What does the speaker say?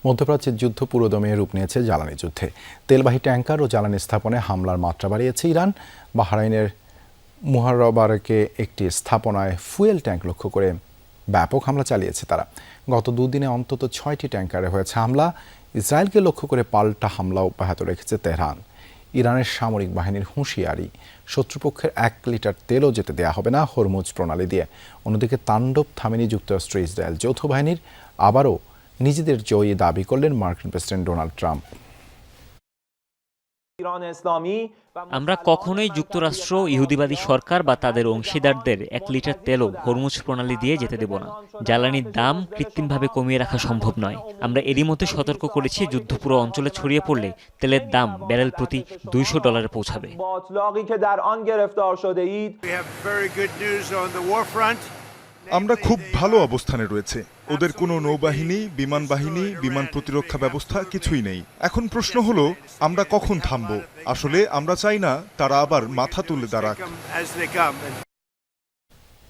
মধ্যপ্রাচ্যের যুদ্ধ পুরোদমে রূপ নিয়েছে জ্বালানি যুদ্ধে। তেলবাহী ট্যাঙ্কার ও জ্বালানি স্থাপনে হামলার মাত্রা বাড়িয়েছে ইরান। বাহরাইনের মুহাররাবারকে একটি স্থাপনায় ফুয়েল ট্যাঙ্ক লক্ষ্য করে ব্যাপক হামলা চালিয়েছে তারা। গত দুদিনে অন্তত 6টি ট্যাঙ্কারে হয়েছে হামলা। ইসরায়েলকে লক্ষ্য করে পাল্টা হামলা অব্যাহত রেখেছে তেহরান। ইরানের সামরিক বাহিনীর হুঁশিয়ারি, শত্রুপক্ষের 1 লিটার তেলও যেতে দেয়া হবে না হরমুজ প্রণালী দিয়ে। অন্যদিকে তাণ্ডব থামেনি যুক্তরাষ্ট্র ইসরায়েল যৌথ বাহিনীর। আবারও নিজেদের জয়ী দাবি করলেন মার্কিন প্রেসিডেন্ট ডোনাল্ড ট্রাম্প। আমরা কখনোই যুক্তরাষ্ট্র, ইহুদিবাদী সরকার বা তাদের অংশীদারদের 1 লিটার তেলও হরমুজ প্রণালী দিয়ে যেতে দেব না। জ্বালানির দাম কৃত্রিমভাবে কমিয়ে রাখা সম্ভব নয়। আমরা এরই মধ্যে সতর্ক করেছি, যুদ্ধ পুরো অঞ্চলে ছড়িয়ে পড়লে তেলের দাম ব্যারেল প্রতি $200 পৌঁছাবে। আমরা খুব ভালো অবস্থানে রয়েছে। ওদের কোনো নৌবাহিনী, বিমান বাহিনী, বিমান প্রতিরক্ষা ব্যবস্থা কিছুই নেই। এখন প্রশ্ন হলো, আমরা কখন থামবো? আসলে আমরা চাই না তারা আবার মাথা তুলে দাঁড়াক।